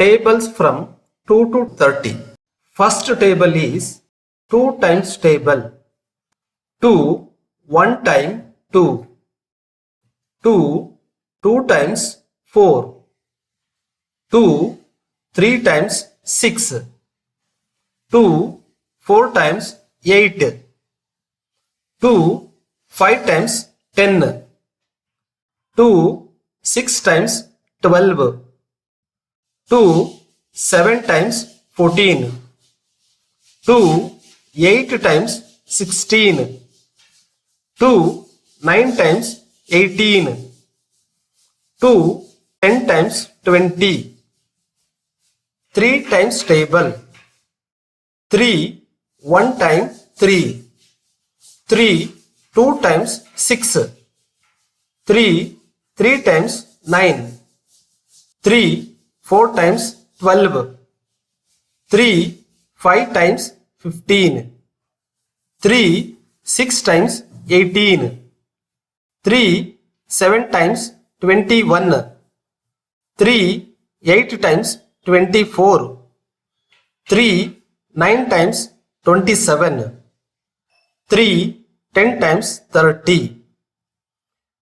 Tables from 2 to 30. First table is 2 times table. 2 1 time 2. 2 2 times 4. 2 3 times 6. 2 4 times 8. 2 5 times 10. 2 6 times 12. 2 7 times 14. 2 8 times 16. 2 9 times 18. 2 10 times 20. 3 times table. 3 1 time 3. 3 2 times 6. 3 3 times 9. 3 4 times 12. 3 5 times 15. 3 6 times 18. 3 7 times 21. 3 8 times 24. 3 9 times 27. 3 10 times 30.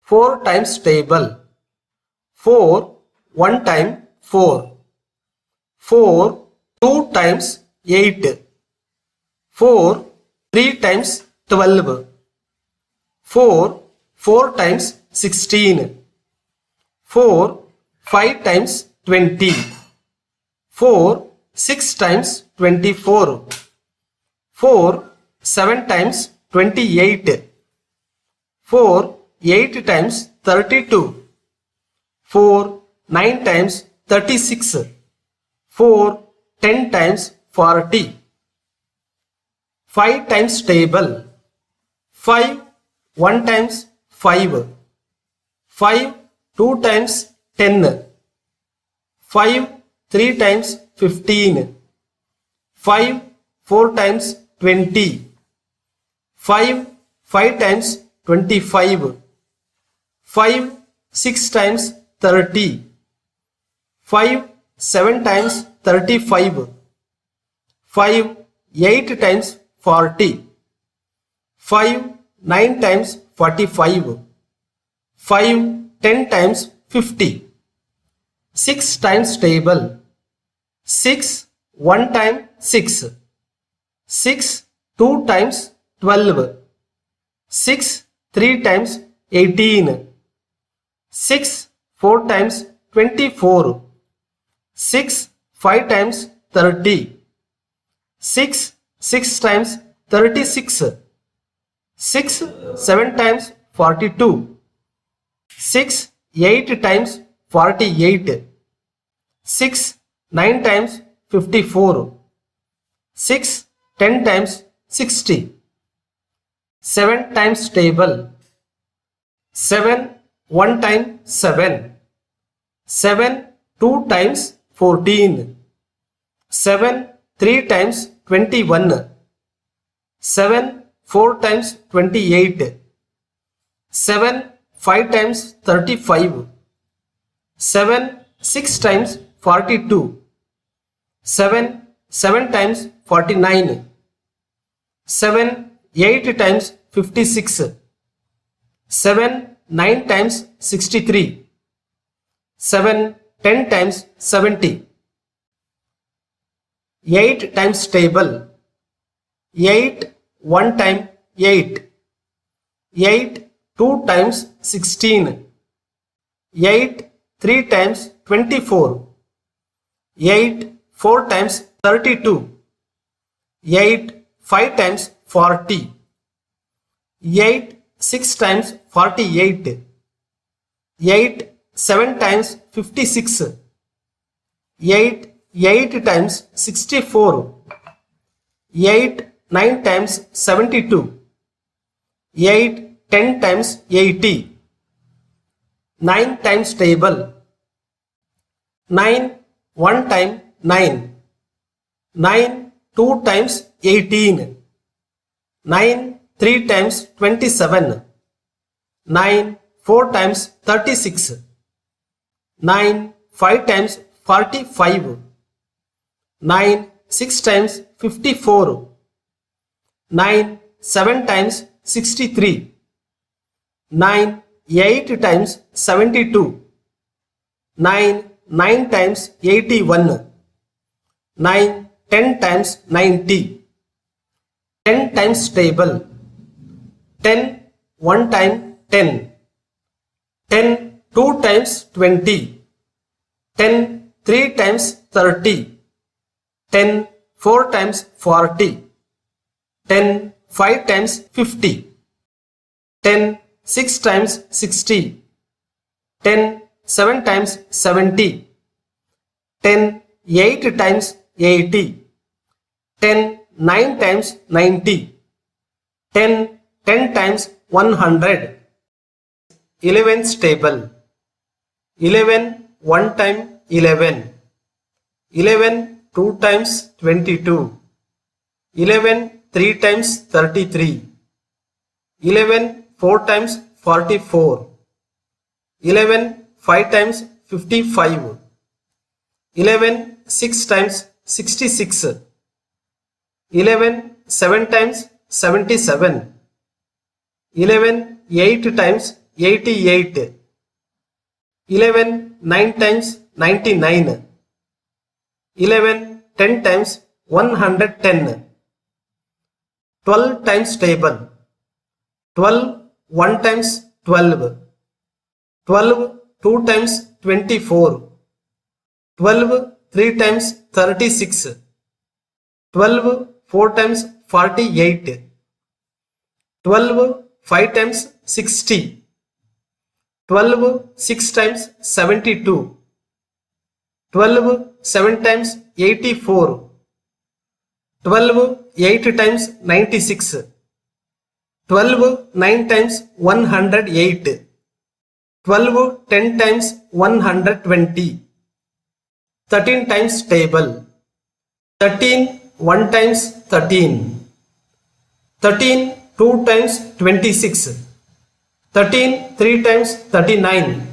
4 times table. 4 1 time 4. 4 2 times 8. 4 3 times 12. 4 4 times 16. 4 5 times 20. 4 6 times 24. 4 7 times 28. 4 8 times 32. 4 9 times 36. 4 10 times 40. 5 times table. 5 1 times 5. 5 2 times 10. 5 3 times 15. 5 4 times 20. 5 5 times 25. 5 6 times 30. 5 7 times 35. 5 8 times 40. 5 9 times 45. 5 10 times 50. 6 times table. 6 1 time 6. 6 2 times 12. 6 3 times 18. 6 4 times 24. 6 5 times 30. 6 6 times 36. 6 7 times 42. 6 8 times 48. 6 9 times 54. 6 10 times 60. 7 times table. 7 1 time 7. 7 2 times 14. 7 3 times 21. 7 4 times 28. 7 5 times 35. 7 6 times 42. 7 7 times 49. 7 8 times 56. 7 9 times 63. 7 10 times 70. 8 times table. 8 1 time 8. 8 2 times 16. 8 3 times 24. 8 4 times 32. 8 5 times 40. 8 6 times 48. 8 7 times 56. 8 8 times 64. 8 9 times 72. 8 10 times 80. 9 times table. 9 1 time 9. 9 2 times 18. 9 3 times 27. 9 4 times 36. 9 5 times 45. 9 6 times 54. 9 7 times 63. 9 8 times 72. 9 9 times 81. 9 10 times 90. 10 times table. 10 1 time 10. 10 2 times 20. 10 3 times 30. 10 4 times 40. 10 5 times 50. 10 6 times 60. 10 7 times 70. 10 8 times 80. 10 9 times 90. 10 10 times 100. 11's table. 11 1 time 11. 11 2 times 22. 11 3 times 33. 11 4 times 44. 11 5 times 55. 11 6 times 66. 11 7 times 77. 11 8 times 88. 11 9 times 99. 11 10 times 110. 12 times table. 12 1 times 12. 12 2 times 24. 12 3 times 36. 12 4 times 48. 12 5 times 60. 12 6 times 72. 12 7 times 84. 12 8 times 96. 12 9 times 108. 12 10 times 120. 13 times table. 13 1 times 13. 13 2 times 26. 13 3 times 39.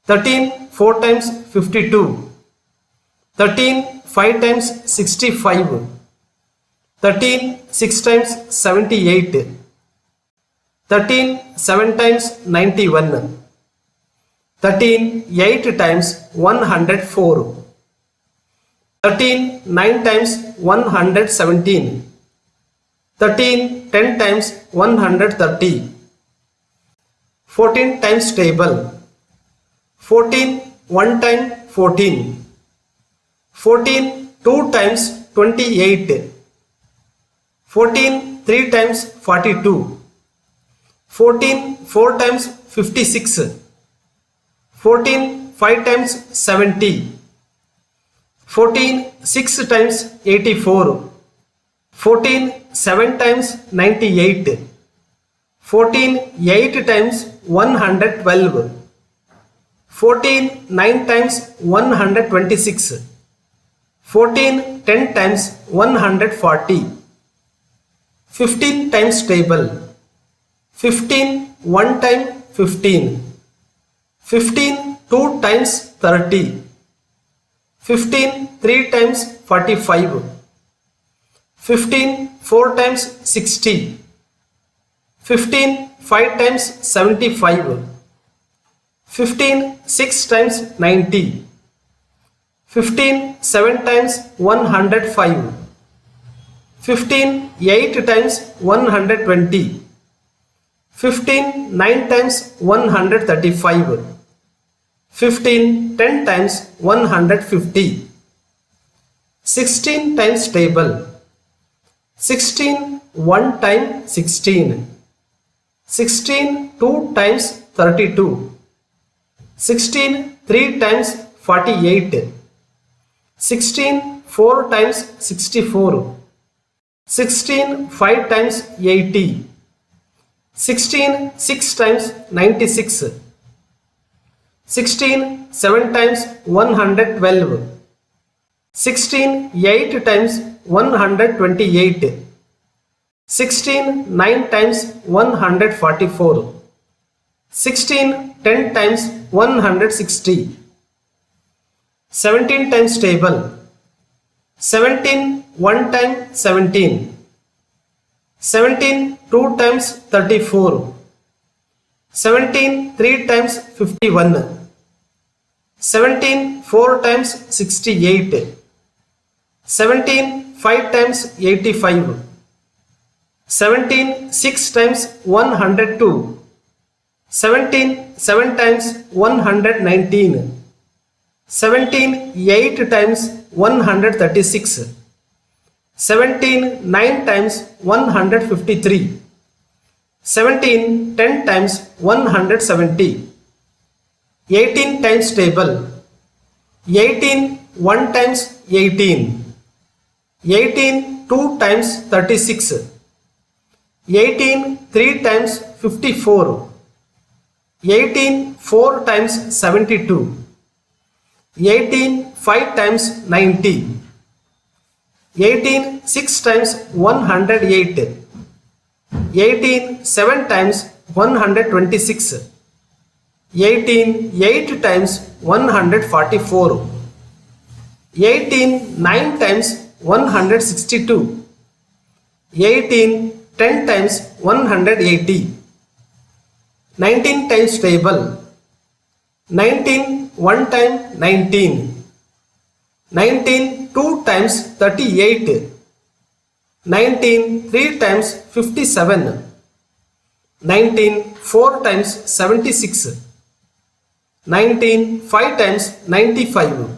13 4 times 52. 13 5 times 65. 13 6 times 78. 13 7 times 91. 13 8 times 104. 13 9 times 117. 13 10 times 130. 14 times table. 14 1 time 14. 14 2 times 28. 14 3 times 42. 14 4 times 56. 14 5 times 70. 14 6 times 84. 14 7 times 98. 14 8 times 112. 14 9 times 126. 14 10 times 140. 15 times table. 15 1 time 15. 15 2 times 30. 15 3 times 45. 15 4 times 60. 15 5 times 75. 15 6 times 90. 15 7 times 105. 15 8 times 120. 15 9 times 135. 15 10 times 150. 16 times table. 16 1 time 16. 16 2 times 32. 16 3 times 48. 16 4 times 64. 16 5 times 80. 16 6 times 96. 16 7 times 112. 16 8 times 128. 16 9 times 144. 16 10 times 160. 17 times table. 17 1 time 17. 17 2 times 34. 17 3 times 51. 17 4 times 68. 17 5 times 85. 17 6 times 102. 17 7 times 119. 17 8 times 136. 17 9 times 153. 17 10 times 170. 18 times table. 18 1 times 18. 18 2 times 36. 18 3 times 54. 18 4 times 72. 18 5 times 90. 18 6 times 108. 18 7 times 126. 18 8 times 144. 18 9 times 162. 18 10 times 180. 19 times table. 19 1 time 19. 19 2 times 38. 19 3 times 57. 19 4 times 76. 19 5 times 95.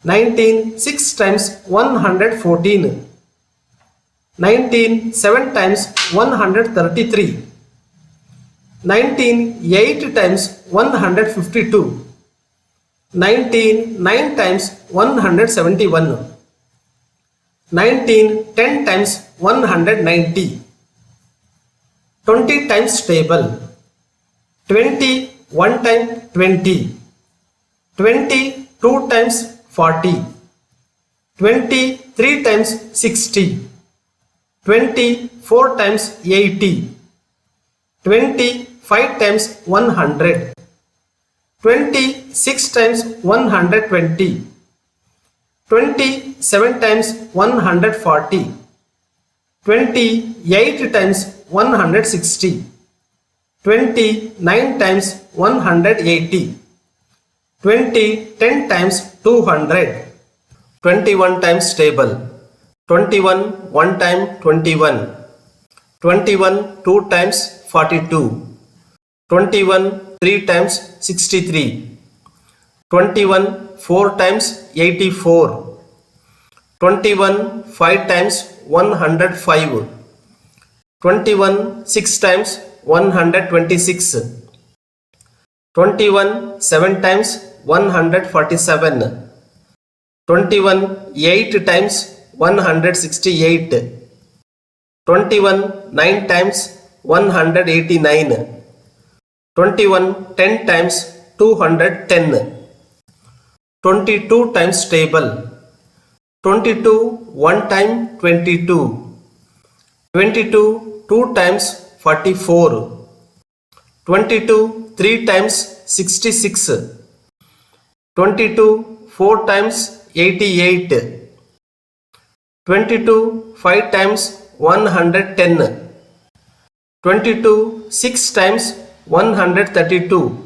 19 6 times 114. 19 7 times 133. 19 8 times 152. 19 9 times 171. 19 10 times 190. 20 times table. 20 1 time 20. 20 2 times 40. 20 3 times 60. 20 4 times 80. 20 5 times 100. 20 6 times 120. 20 7 times 140. 20 8 times 160. 20 9 times 180. 20 10 times 200. 21 times table. 21 1 time 21. 21 2 times 42. 21 3 times 63. 21 4 times 84. 21 5 times 105. 21 6 times 126. 21 7 times 147. 21 8 times 168. 21 9 times 189. 21 10 times 210. 22 times table. 22 1 time 22. 22 2 times 44. 22 3 times 66. 22 4 times 88. 22 5 times 110. 22 6 times 132.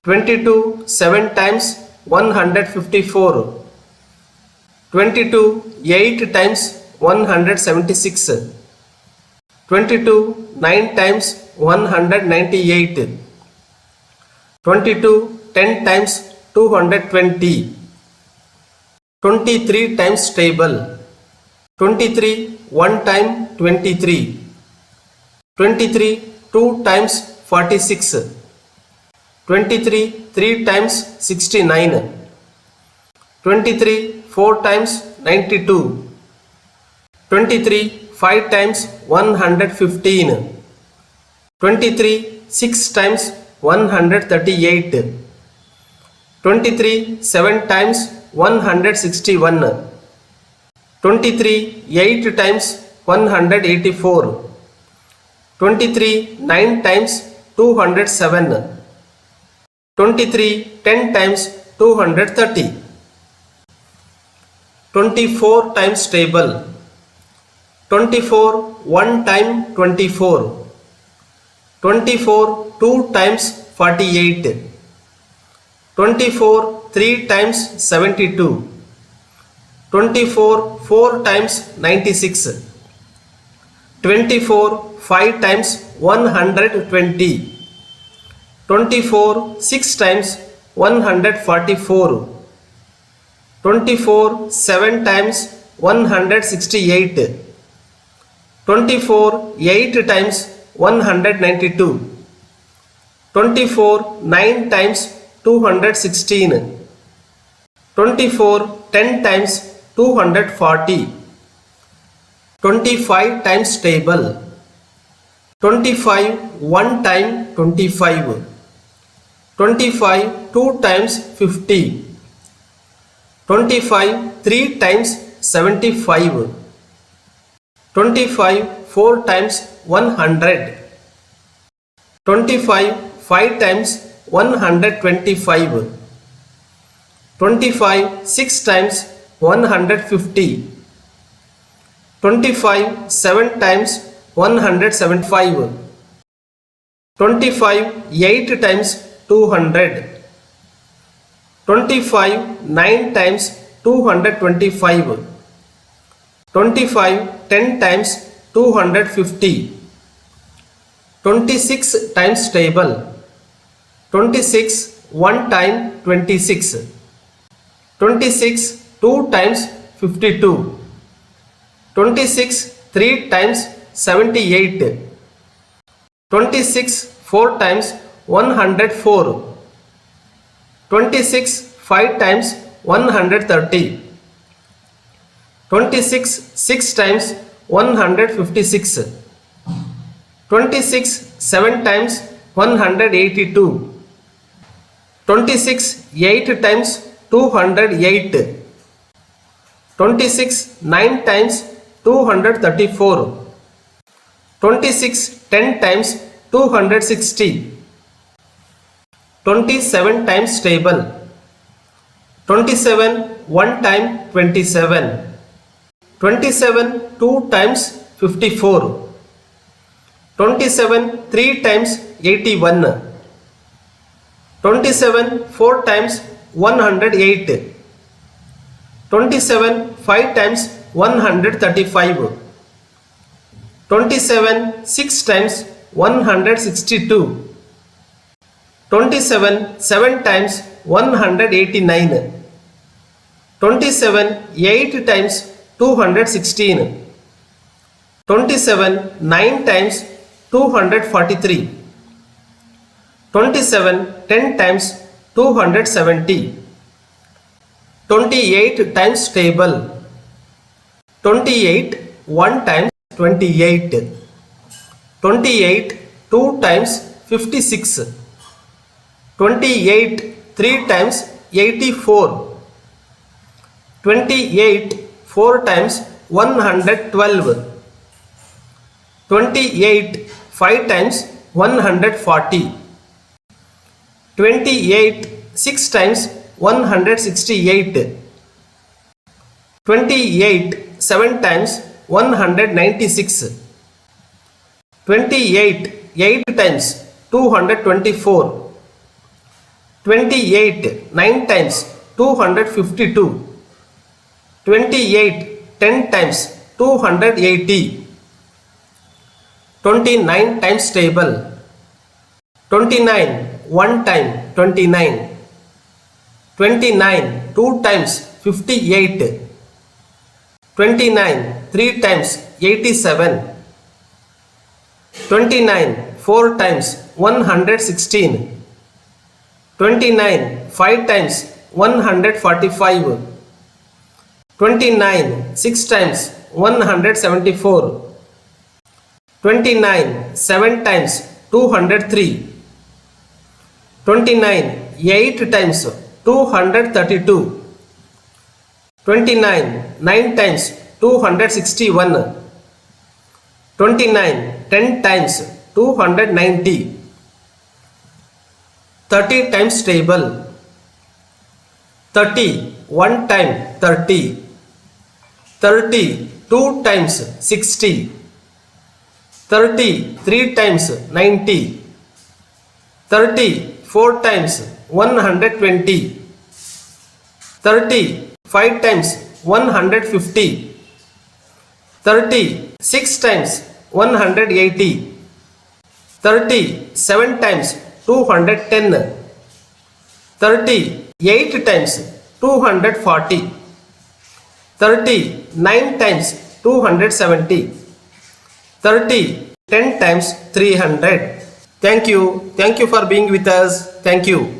22 7 times 154. 22 8 times 176. 22 9 times 198. 22 10 times 220. 23 times table. 23 1 time 23. 23 2 times 46. 23 3 times 69. 23 4 times 92. 23 5 times 115. 23 6 times 138. 23 7 times 161. 23 8 times 184. 23 9 times 207. 23 10 times 230. 24 times table. 24 1 time 24. 24 2 times 48. 24 3 times 72. 24 4 times 96. 24 5 times 120. 24 6 times 144. 24 7 times 168. 24 8 times 192. 24 9 times 216. 24 10 times 240. 25 times table. 25 1 time 25. 25 2 times 50. 25 3 times 75. 25 4 times 100. 25 5 times 125. 25 6 times 150. 25 7 times 175. 25 8 times 200. 25 9 times 225. 25 10 times 250. 26 times table. 26 1 time 26. 26 2 times 52. 26 3 times 78. 26 4 times 104. 26 5 times 130. 26 6 times 156. 26 7 times 182. 26 8 times 208. 26 9 times 234. 26 10 times 260. 27 times table. 27 1 time 27. 27 2 times 54. 27 3 times 81. 27 4 times 108. 27 5 times 135. 27 6 times 162. 27 7 times 189. 27 8 times 216. 27 9 times 243. 27 10 times 270. 28 times table. 28 1 times 28. 28 2 times 56. 28 3 times 84. 28 4 times 112. 28 5 times 140. 28 6 times 168. 28 7 times 196. 28 8 times 224. 28 9 times 252. 28 10 times 280. 29 times table. 29 1 time 29. 29 2 times 58. 29 3 times 87. 29 4 times 116. 29 5 times 145. 29 6 times 174. 29 7 times 203. 29 8 times 232. 29 9 times 261. 29 10 times 290. 30 times table. 30 1 time 30, 30 2 times 60, 30 3 times 90, 30 4 times 120, 30 5 times 150, 30 6 times 180, 30 7 times 210, 30 8 times 240, 30 9 times 270, 30 10 times 300. Thank you for being with us. Thank you.